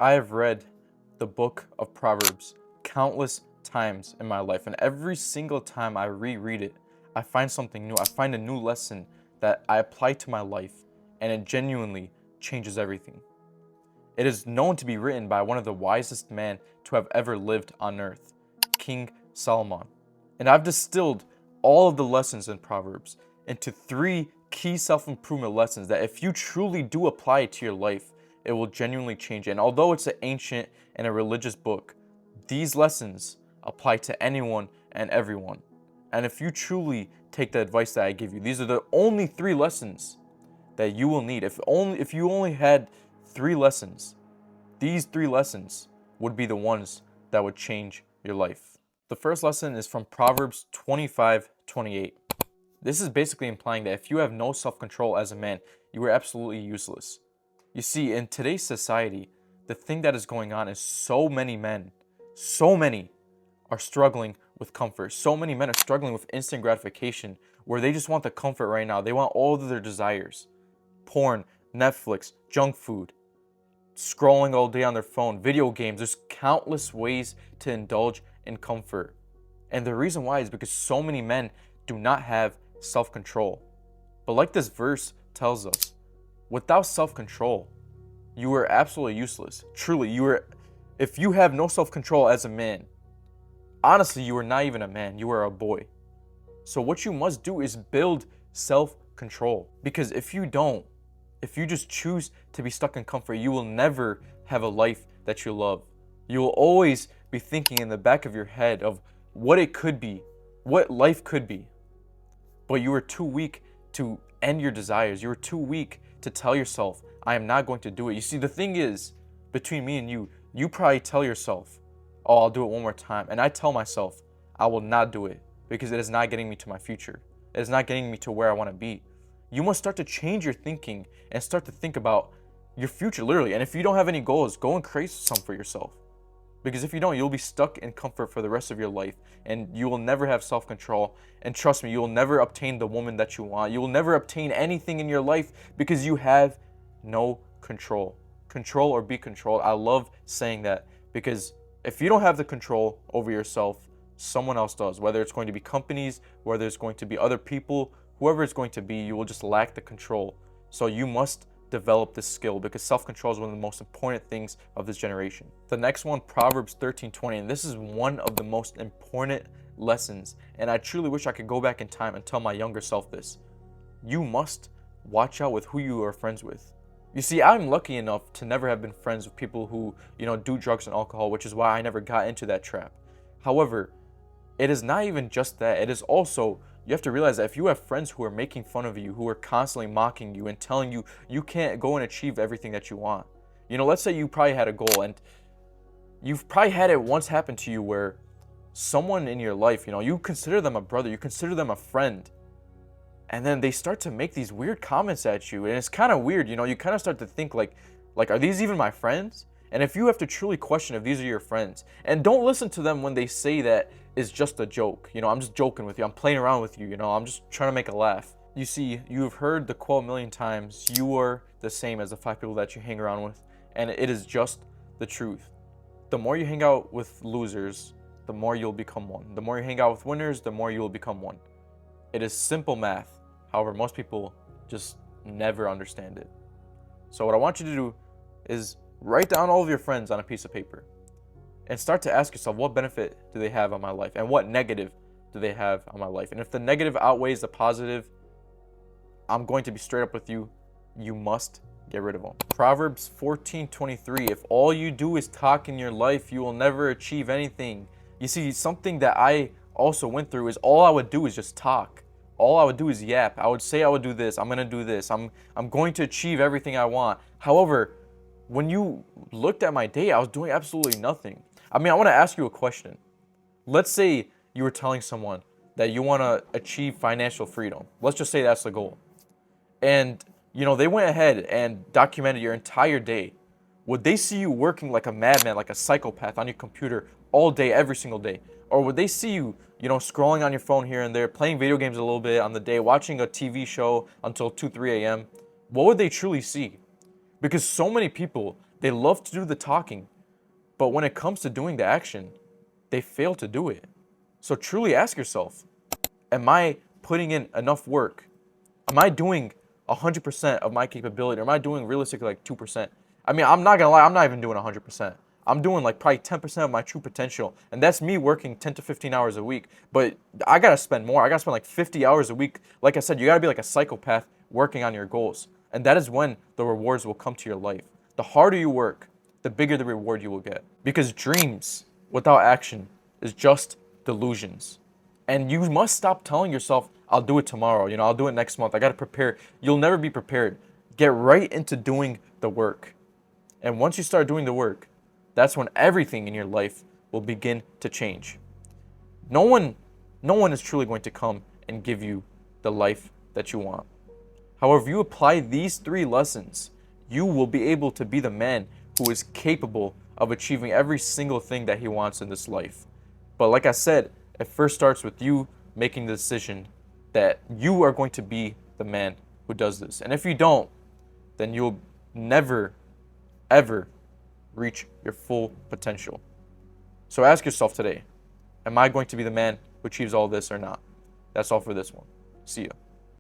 I have read the book of Proverbs countless times in my life, and every single time I reread it, I find something new. I find a new lesson that I apply to my life, and it genuinely changes everything. It is known to be written by one of the wisest men to have ever lived on earth, King Solomon. And I've distilled all of the lessons in Proverbs into three key self-improvement lessons that if you truly do apply it to your life, it will genuinely change it. And although it's an ancient and a religious book, these lessons apply to anyone and everyone. And if you truly take the advice that I give you, these are the only three lessons that you will need. If you only had three lessons, these three lessons would be the ones that would change your life. The first lesson is from Proverbs 25:28. This is basically implying that if you have no self-control as a man, you are absolutely useless. You see, in today's society, the thing that is going on is so many men, so many are struggling with comfort. So many men are struggling with instant gratification where they just want the comfort right now. They want all of their desires. Porn, Netflix, junk food, scrolling all day on their phone, video games. There's countless ways to indulge in comfort. And the reason why is because so many men do not have self-control. But like this verse tells us, without self-control, you are absolutely useless. Truly, if you have no self-control as a man, honestly, you are not even a man, you are a boy. So what you must do is build self-control. Because if you don't, if you just choose to be stuck in comfort, you will never have a life that you love. You will always be thinking in the back of your head of what it could be, what life could be. But you are too weak to end your desires. You are too weak to tell yourself, I am not going to do it. You see, the thing is, between me and you probably tell yourself, oh, I'll do it one more time. And I tell myself, I will not do it because it is not getting me to my future. It is not getting me to where I want to be. You must start to change your thinking and start to think about your future, literally. And if you don't have any goals, go and create some for yourself. Because if you don't, you'll be stuck in comfort for the rest of your life and you will never have self-control. And trust me, you will never obtain the woman that you want. You will never obtain anything in your life because you have no control. Control or be controlled. I love saying that because if you don't have the control over yourself, someone else does. Whether it's going to be companies, whether it's going to be other people, whoever it's going to be, you will just lack the control. So you must develop this skill because self-control is one of the most important things of this generation. The next one, Proverbs 13:20, and this is one of the most important lessons. And I truly wish I could go back in time and tell my younger self this. You must watch out with who you are friends with. You see, I'm lucky enough to never have been friends with people who, do drugs and alcohol, which is why I never got into that trap. However, it is not even just that. It is also, you have to realize that if you have friends who are making fun of you, who are constantly mocking you and telling you you can't go and achieve everything that you want. Let's say you probably had a goal and you've probably had it once happen to you where someone in your life, you consider them a brother, you consider them a friend, and then they start to make these weird comments at you, and it's kind of weird, you kind of start to think like, are these even my friends? And if you have to truly question if these are your friends, and don't listen to them when they say that it's just a joke, I'm just joking with you, I'm playing around with you, I'm just trying to make a laugh. You see, you have heard the quote a million times, you are the same as the 5 people that you hang around with, and it is just the truth. The more you hang out with losers, the more you'll become one. The more you hang out with winners, the more you will become one. It is simple math. However, most people just never understand it. So what I want you to do is write down all of your friends on a piece of paper and start to ask yourself, what benefit do they have on my life? And what negative do they have on my life? And if the negative outweighs the positive, I'm going to be straight up with you. You must get rid of them. Proverbs 14:23, if all you do is talk in your life, you will never achieve anything. You see, something that I also went through is all I would do is just talk. All I would do is yap. I would say I would do this. I'm going to do this. I'm going to achieve everything I want. However, when you looked at my day, I was doing absolutely nothing. I want to ask you a question. Let's say you were telling someone that you want to achieve financial freedom. Let's just say that's the goal. And, they went ahead and documented your entire day. Would they see you working like a madman, like a psychopath on your computer all day, every single day? Or would they see you, scrolling on your phone here and there, playing video games a little bit on the day, watching a TV show until 2, 3 a.m.? What would they truly see? Because so many people, They love to do the talking, but when it comes to doing the action, they fail to do it. So truly ask yourself, am I putting in enough work? Am I doing 100% of my capability? Or am I doing realistically like 2%? I mean, I'm not gonna lie, I'm not even doing 100%. I'm doing like probably 10% of my true potential. And that's me working 10 to 15 hours a week. But I gotta spend more. I gotta spend like 50 hours a week. Like I said, you gotta be like a psychopath working on your goals. And that is when the rewards will come to your life. The harder you work, the bigger the reward you will get. Because dreams without action is just delusions. And you must stop telling yourself, I'll do it tomorrow, I'll do it next month. I got to prepare. You'll never be prepared. Get right into doing the work. And once you start doing the work, that's when everything in your life will begin to change. No one is truly going to come and give you the life that you want. However, if you apply these 3 lessons, you will be able to be the man who is capable of achieving every single thing that he wants in this life. But like I said, it first starts with you making the decision that you are going to be the man who does this. And if you don't, then you'll never, ever reach your full potential. So ask yourself today, am I going to be the man who achieves all this or not? That's all for this one. See ya.